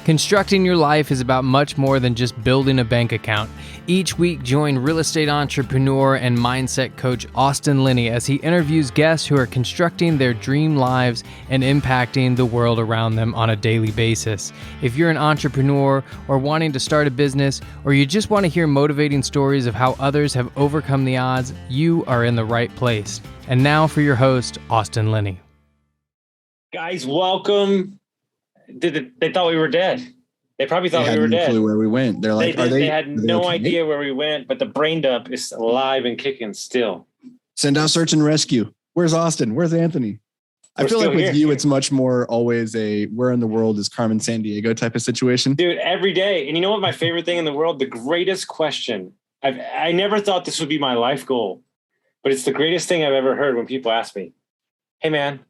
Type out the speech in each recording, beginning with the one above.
Constructing your life is about much more than just building a bank account. Each week, join real estate entrepreneur and mindset coach Austin Linney as he interviews guests who are constructing their dream lives and impacting the world around them on a daily basis. If you're an entrepreneur or wanting to start a business, or you just want to hear motivating stories of how others have overcome the odds, you are in the right place. And now for your host, Austin Linney. Guys, welcome. They thought we were dead. They probably thought we were dead. Clue where we went. They're like, they had no idea where we went, but the brain dump is alive and kicking still. Send out search and rescue. Where's Austin? Where's Anthony? I feel like with you, it's much more always a where in the world is Carmen Sandiego type of situation. Dude, every day. And you know what my favorite thing in the world? The greatest question. I never thought this would be my life goal, but it's the greatest thing I've ever heard when people ask me, hey man,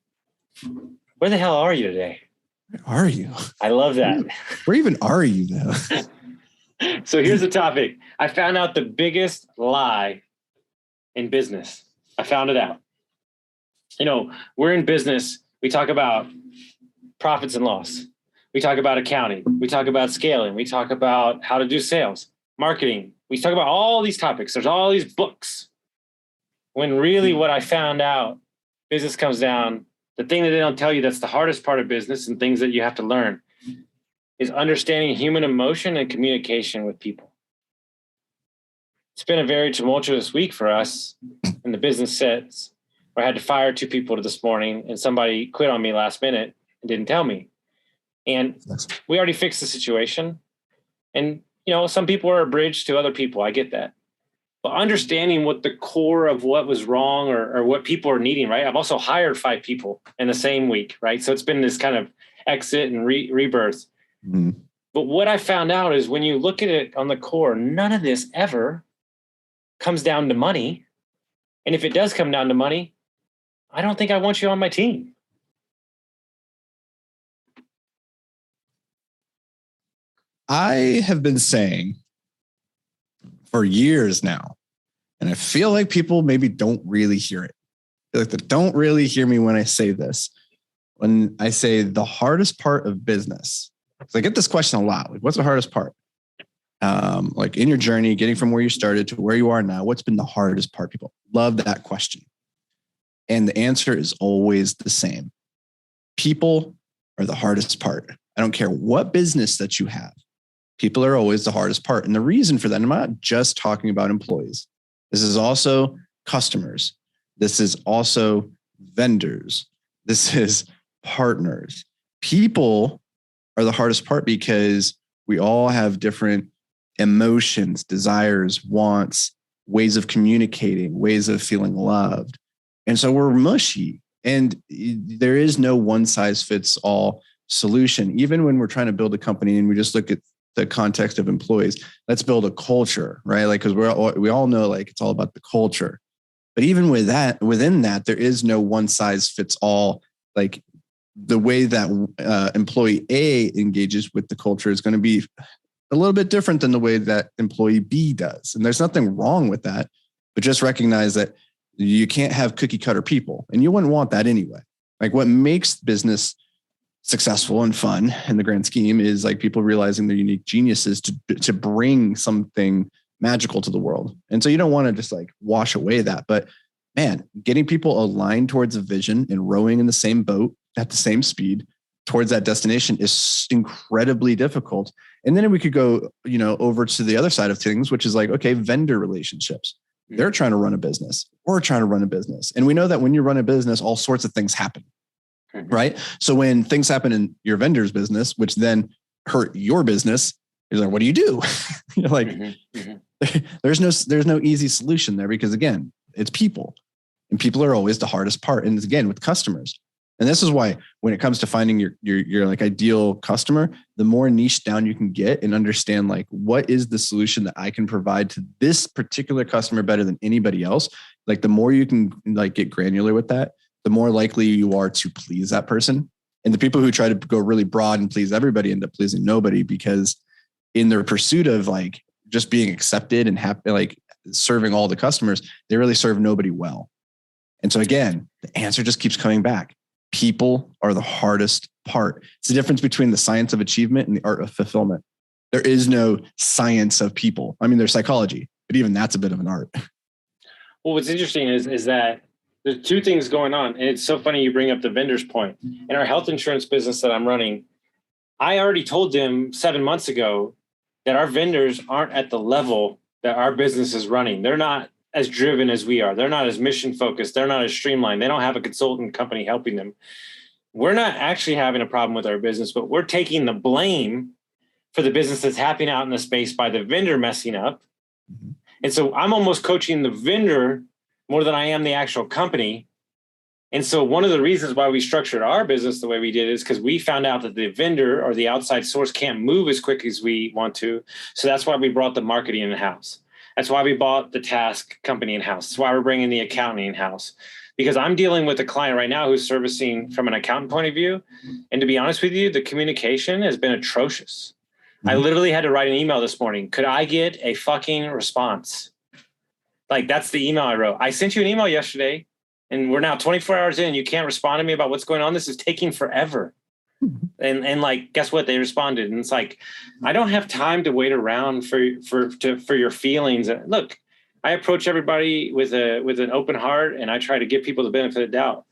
where the hell are you today? Where are you? I love that. Where even are you though? So here's the topic. I found out the biggest lie in business. I found it out. You know, we're in business. We talk about profits and loss. We talk about accounting. We talk about scaling. We talk about how to do sales, marketing. We talk about all these topics. There's all these books. When really what I found out, business comes down. The thing that they don't tell you that's the hardest part of business and things that you have to learn is understanding human emotion and communication with people. It's been a very tumultuous week for us in the business sets where I had to fire 2 people this morning and somebody quit on me last minute and didn't tell me. And we already fixed the situation. And, you know, some people are a bridge to other people. I get that. But understanding what the core of what was wrong or what people are needing, right? I've also hired 5 people in the same week, right? So it's been this kind of exit and rebirth. Mm-hmm. But what I found out is when you look at it on the core, none of this ever comes down to money. And if it does come down to money, I don't think I want you on my team. I have been saying for years now, and I feel like people maybe don't really hear it. I feel like they don't really hear me when I say this. When I say the hardest part of business, because I get this question a lot. Like, what's the hardest part? Like in your journey, getting from where you started to where you are now, what's been the hardest part? People love that question. And the answer is always the same. People are the hardest part. I don't care what business that you have. People are always the hardest part. And the reason for that, I'm not just talking about employees. This is also customers. This is also vendors. This is partners. People are the hardest part because we all have different emotions, desires, wants, ways of communicating, ways of feeling loved. And so we're mushy. And there is no one size fits all solution. Even when we're trying to build a company and we just look at the context of employees, let's build a culture, right? Like, because we all know like it's all about the culture. But even with that, within that, there is no one size fits all. Like the way that employee A engages with the culture is going to be a little bit different than the way that employee B does. And there's nothing wrong with that, but just recognize that you can't have cookie cutter people, and you wouldn't want that anyway. Like what makes business successful and fun in the grand scheme is like people realizing their unique geniuses to bring something magical to the world. And so you don't want to just like wash away that, but man, getting people aligned towards a vision and rowing in the same boat at the same speed towards that destination is incredibly difficult. And then we could go, you know, over to the other side of things, which is like, okay, vendor relationships. They're trying to run a business. We're trying to run a business. And we know that when you run a business, all sorts of things happen. Right. So when things happen in your vendor's business, which then hurt your business, you're like, what do you do? You're like, there's no easy solution there because again, it's people, and people are always the hardest part. And again, with customers. And this is why when it comes to finding your like ideal customer, the more niche down you can get and understand like, what is the solution that I can provide to this particular customer better than anybody else? Like the more you can like get granular with that, the more likely you are to please that person. And the people who try to go really broad and please everybody end up pleasing nobody because in their pursuit of like just being accepted and happy, like serving all the customers, they really serve nobody well. And so again, the answer just keeps coming back. People are the hardest part. It's the difference between the science of achievement and the art of fulfillment. There is no science of people. I mean, there's psychology, but even that's a bit of an art. Well, what's interesting is that there's two things going on. And it's so funny you bring up the vendor's point. In our health insurance business that I'm running, I already told them 7 months ago that our vendors aren't at the level that our business is running. They're not as driven as we are. They're not as mission focused. They're not as streamlined. They don't have a consultant company helping them. We're not actually having a problem with our business, but we're taking the blame for the business that's happening out in the space by the vendor messing up. Mm-hmm. And so I'm almost coaching the vendor more than I am the actual company. And so one of the reasons why we structured our business the way we did is because we found out that the vendor or the outside source can't move as quick as we want to. So that's why we brought the marketing in-house. That's why we bought the task company in-house. That's why we're bringing the accounting in-house. Because I'm dealing with a client right now who's servicing from an accountant point of view. And to be honest with you, the communication has been atrocious. Mm-hmm. I literally had to write an email this morning. Could I get a fucking response? Like, that's the email I wrote. I sent you an email yesterday, and we're now 24 hours in. You can't respond to me about what's going on. This is taking forever. And like, guess what? They responded. And it's like, I don't have time to wait around for your feelings. Look, I approach everybody with an open heart, and I try to give people the benefit of the doubt.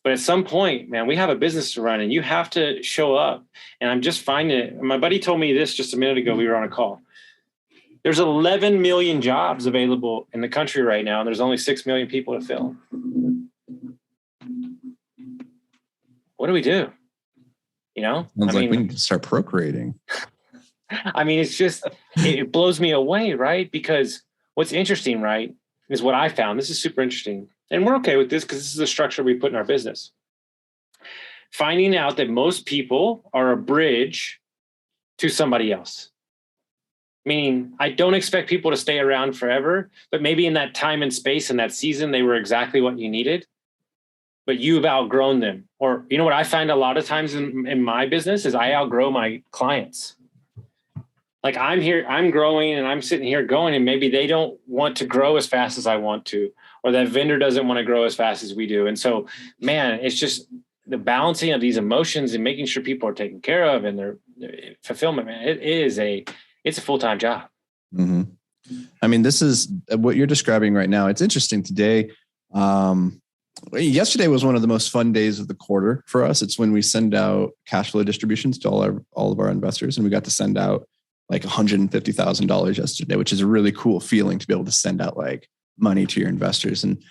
But at some point, man, we have a business to run, and you have to show up. And I'm just finding it. My buddy told me this just a minute ago. We were on a call. There's 11 million jobs available in the country right now, and there's only 6 million people to fill. What do we do? You know, sounds like we need to start procreating. I mean, it's just, it blows me away, right? Because what's interesting, right, is what I found. This is super interesting. And we're okay with this because this is the structure we put in our business. Finding out that most people are a bridge to somebody else. Meaning, I don't expect people to stay around forever, but maybe in that time and space and that season, they were exactly what you needed. But you've outgrown them. Or, you know what I find a lot of times in my business is I outgrow my clients. Like, I'm here, I'm growing, and I'm sitting here going, and maybe they don't want to grow as fast as I want to, or that vendor doesn't want to grow as fast as we do. And so, man, it's just the balancing of these emotions and making sure people are taken care of and their fulfillment, man, it's a full-time job. Mm-hmm. I mean, this is what you're describing right now. It's interesting today. Yesterday was one of the most fun days of the quarter for us. It's when we send out cash flow distributions to all of our investors. And we got to send out like $150,000 yesterday, which is a really cool feeling to be able to send out like money to your investors. And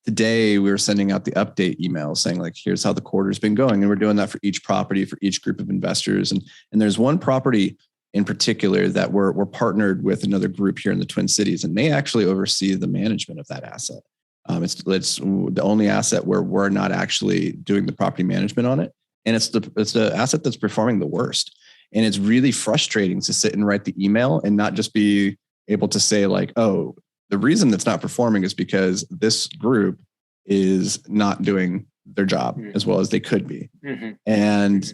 today we were sending out the update email saying like, here's how the quarter's been going. And we're doing that for each property, for each group of investors. And there's one property in particular that we're partnered with another group here in the Twin Cities, and they actually oversee the management of that asset. It's the only asset where we're not actually doing the property management on it. And it's the asset that's performing the worst. And it's really frustrating to sit and write the email and not just be able to say like, oh, the reason that's not performing is because this group is not doing their job as well as they could be. Mm-hmm. And,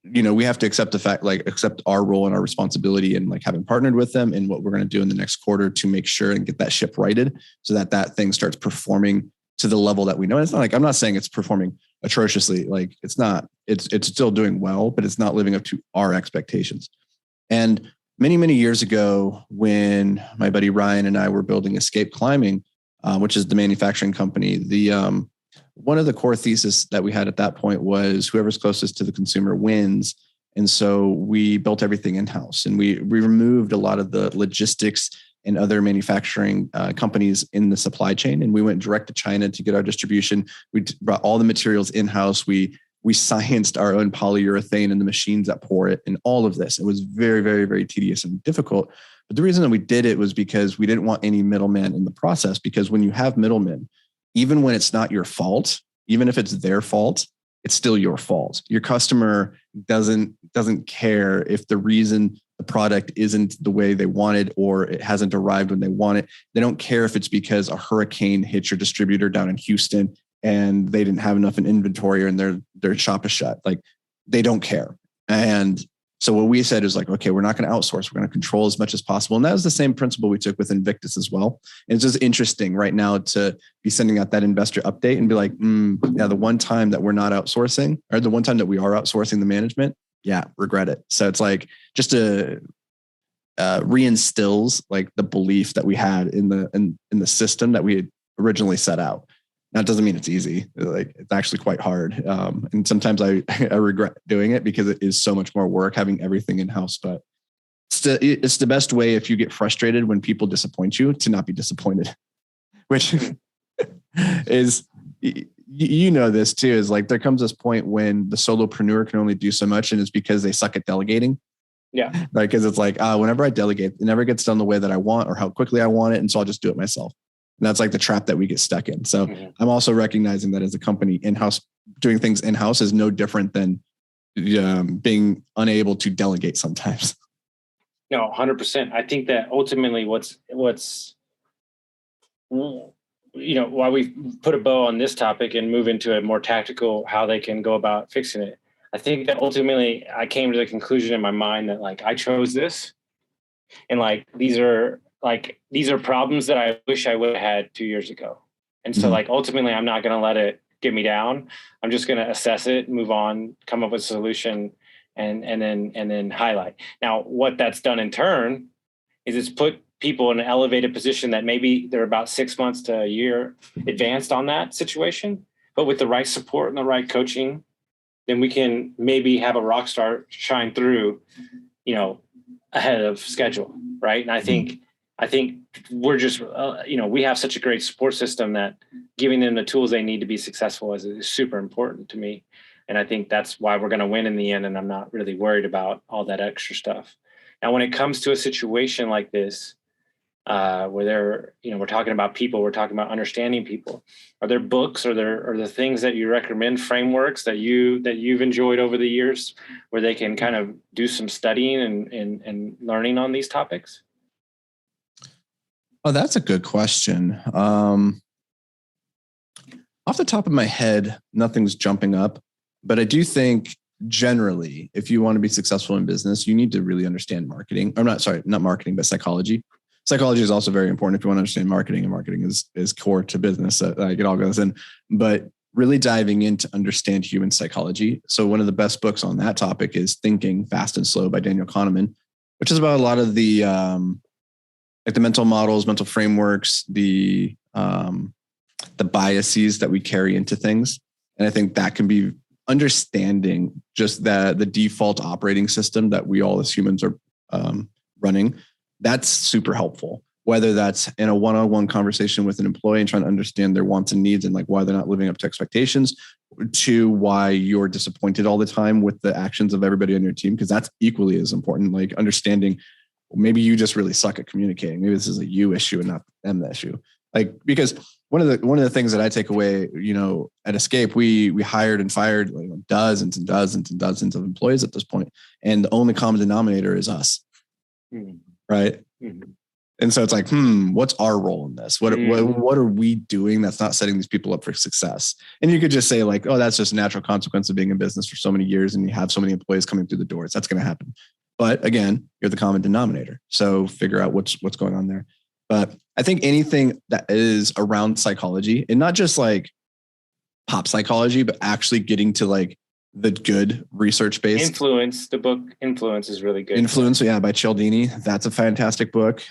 you know, we have to accept the fact, like accept our role and our responsibility and like having partnered with them and what we're going to do in the next quarter to make sure and get that ship righted so that thing starts performing to the level that we know. And it's not like, I'm not saying it's performing atrociously. Like it's not, it's still doing well, but it's not living up to our expectations. And many, many years ago, when my buddy Ryan and I were building Escape Climbing, which is the manufacturing company, one of the core thesis that we had at that point was whoever's closest to the consumer wins. And so we built everything in-house, and we removed a lot of the logistics and other manufacturing companies in the supply chain. And we went direct to China to get our distribution. We brought all the materials in-house. We scienced our own polyurethane and the machines that pour it and all of this. It was very, very, very tedious and difficult. But the reason that we did it was because we didn't want any middleman in the process, because when you have middlemen, even when it's not your fault, even if it's their fault, it's still your fault. Your customer doesn't care if the reason the product isn't the way they wanted or it hasn't arrived when they want it. They don't care if it's because a hurricane hit your distributor down in Houston and they didn't have enough in inventory and their shop is shut. Like, they don't care. And So what we said is like, okay, we're not going to outsource. We're going to control as much as possible. And that was the same principle we took with Invictus as well. And it's just interesting right now to be sending out that investor update and be like, yeah, the one time that we're not outsourcing, or the one time that we are outsourcing the management, yeah, regret it. So it's like just to reinstills like the belief that we had in the system that we had originally set out. That doesn't mean it's easy. Like, it's actually quite hard. And sometimes I regret doing it because it is so much more work having everything in-house, but it's the best way if you get frustrated when people disappoint you to not be disappointed, which is, you know, this too, is like, there comes this point when the solopreneur can only do so much, and it's because they suck at delegating. Yeah. Right. Because it's like, whenever I delegate, it never gets done the way that I want or how quickly I want it. And so I'll just do it myself. And that's like the trap that we get stuck in. So I'm also recognizing that as a company, in-house, doing things in-house is no different than being unable to delegate sometimes. No, 100%. I think that ultimately what's why we put a bow on this topic and move into a more tactical, how they can go about fixing it. I think that ultimately I came to the conclusion in my mind that like I chose this, and like these are problems that I wish I would have had 2 years ago. And so like ultimately I'm not going to let it get me down. I'm just going to assess it, move on, come up with a solution, and then highlight. Now, what that's done in turn is it's put people in an elevated position that maybe they're about 6 months to a year advanced on that situation, but with the right support and the right coaching, then we can maybe have a rock star shine through, ahead of schedule. Right. And I think we're just, we have such a great support system that giving them the tools they need to be successful is super important to me. And I think that's why we're going to win in the end. And I'm not really worried about all that extra stuff. Now, when it comes to a situation like this, where we're talking about people, we're talking about understanding people. Are there books, are there things that you recommend, frameworks that you've enjoyed over the years where they can kind of do some studying and learning on these topics? Oh, that's a good question. Off the top of my head, nothing's jumping up, but I do think generally, if you want to be successful in business, you need to really understand marketing. Not marketing, but psychology. Psychology is also very important if you want to understand marketing, and marketing is core to business. It all goes in, but really diving in to understand human psychology. So one of the best books on that topic is Thinking Fast and Slow by Daniel Kahneman, which is about a lot of the like the mental models, mental frameworks, the biases that we carry into things. And I think that can be understanding just the default operating system that we all as humans are running. That's super helpful, whether that's in a one-on-one conversation with an employee and trying to understand their wants and needs and like why they're not living up to expectations, to why you're disappointed all the time with the actions of everybody on your team, because that's equally as important. Like understanding maybe you just really suck at communicating. Maybe this is a you issue and not them issue. Like, because one of the things that I take away, at Escape, we hired and fired dozens and dozens and dozens of employees at this point, and the only common denominator is us. Right. And so it's like, what's our role in this? What are we doing that's not setting these people up for success? And you could just say like, oh, that's just a natural consequence of being in business for so many years and you have so many employees coming through the doors. That's going to happen. But again, you're the common denominator. So figure out what's going on there. But I think anything that is around psychology, and not just like pop psychology, but actually getting to like the good research-based Influence. The book Influence is really good. Influence, yeah, by Cialdini. That's a fantastic book.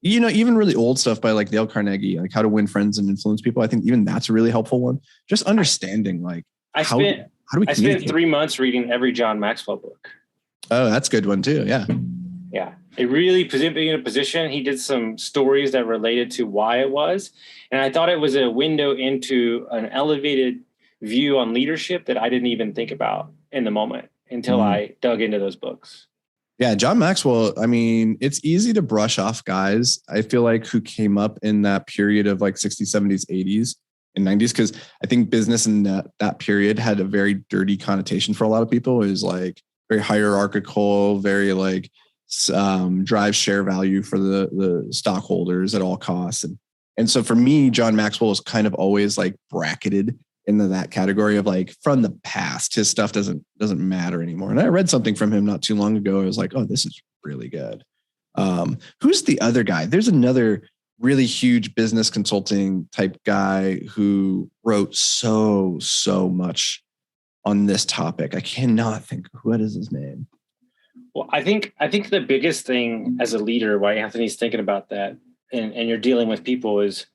Even really old stuff by like Dale Carnegie, like How to Win Friends and Influence People. I think even that's a really helpful one. Just understanding like how do we I spent 3 months reading every John Maxwell book. Oh, that's a good one too. Yeah. Yeah. It really put him in a position. He did some stories that related to why it was. And I thought it was a window into an elevated view on leadership that I didn't even think about in the moment until I dug into those books. Yeah. John Maxwell. I mean, it's easy to brush off guys, I feel like, who came up in that period of like 60s, 70s, 80s and 90s. Cause I think business in that period had a very dirty connotation for a lot of people. It was like very hierarchical, very like drive share value for the stockholders at all costs. And so for me, John Maxwell was kind of always like bracketed into that category of like from the past. His stuff doesn't matter anymore. And I read something from him not too long ago. I was like, oh, this is really good. Who's the other guy? There's another really huge business consulting type guy who wrote so much on this topic. I cannot think. What is his name? Well, I think the biggest thing as a leader, why Anthony's thinking about that, and you're dealing with people, is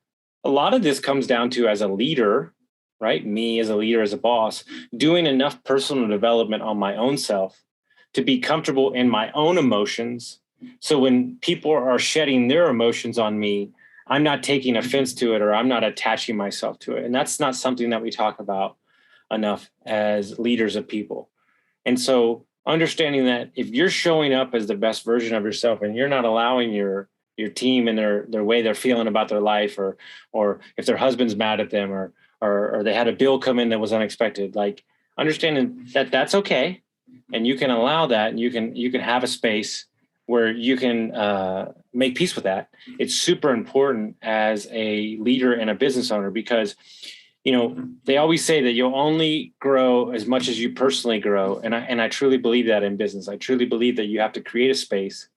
a lot of this comes down to, as a leader, right? Me as a leader, as a boss, doing enough personal development on my own self to be comfortable in my own emotions. So when people are shedding their emotions on me, I'm not taking offense to it, or I'm not attaching myself to it. And that's not something that we talk about enough as leaders of people. And so understanding that if you're showing up as the best version of yourself and you're not allowing your team and their way they're feeling about their life, or if their husband's mad at them, or they had a bill come in that was unexpected, like understanding that that's okay. And you can allow that, and you can have a space where you can make peace with that. It's super important as a leader and a business owner, because, they always say that you'll only grow as much as you personally grow. And I truly believe that in business. I truly believe that you have to create a space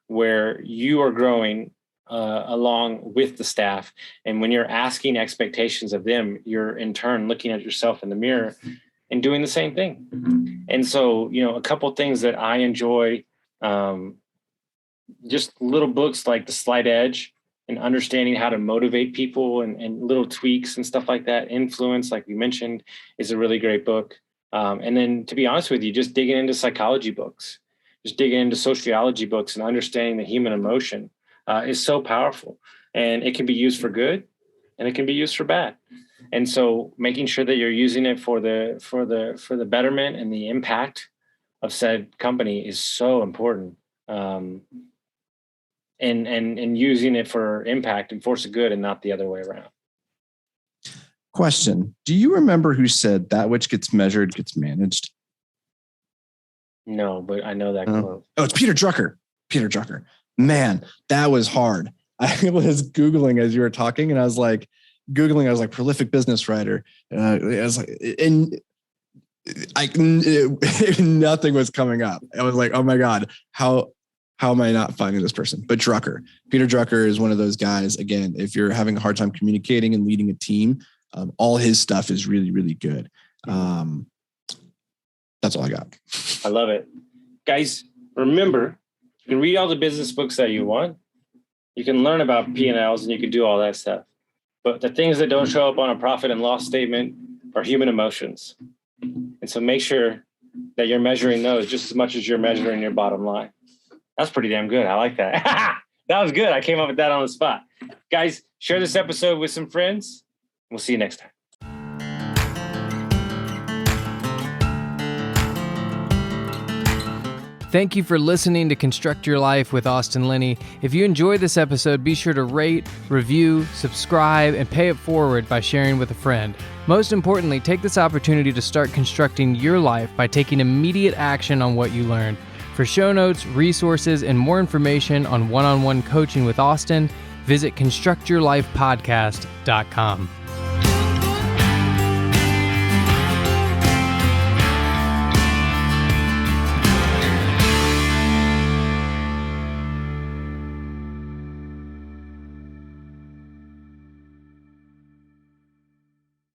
where you are growing along with the staff. And when you're asking expectations of them, you're in turn looking at yourself in the mirror and doing the same thing. And so, a couple things that I enjoy, just little books like The Slight Edge, and understanding how to motivate people, and little tweaks and stuff like that. Influence, like we mentioned, is a really great book. And then, to be honest with you, just digging into psychology books, just digging into sociology books, and understanding the human emotion is so powerful. And it can be used for good, and it can be used for bad. And so making sure that you're using it for the betterment and the impact of said company is so important. And using it for impact and force of good, and not the other way around. Question. Do you remember who said that which gets measured gets managed? No, but I know that quote. Oh, it's Peter Drucker. Peter Drucker. Man, that was hard. I was Googling as you were talking, and I was like, prolific business writer. I was like, and nothing was coming up. I was like, oh my God, how am I not finding this person? But Peter Drucker is one of those guys. Again, if you're having a hard time communicating and leading a team, all his stuff is really, really good. That's all I got. I love it. Guys, remember, you can read all the business books that you want. You can learn about P&Ls, and you can do all that stuff. But the things that don't show up on a profit and loss statement are human emotions. And so make sure that you're measuring those just as much as you're measuring your bottom line. That's pretty damn good. I like that. That was good. I came up with that on the spot. Guys, share this episode with some friends. We'll see you next time. Thank you for listening to Construct Your Life with Austin Linney. If you enjoyed this episode, be sure to rate, review, subscribe, and pay it forward by sharing with a friend. Most importantly, take this opportunity to start constructing your life by taking immediate action on what you learned. For show notes, resources, and more information on one-on-one coaching with Austin, visit constructyourlifepodcast.com.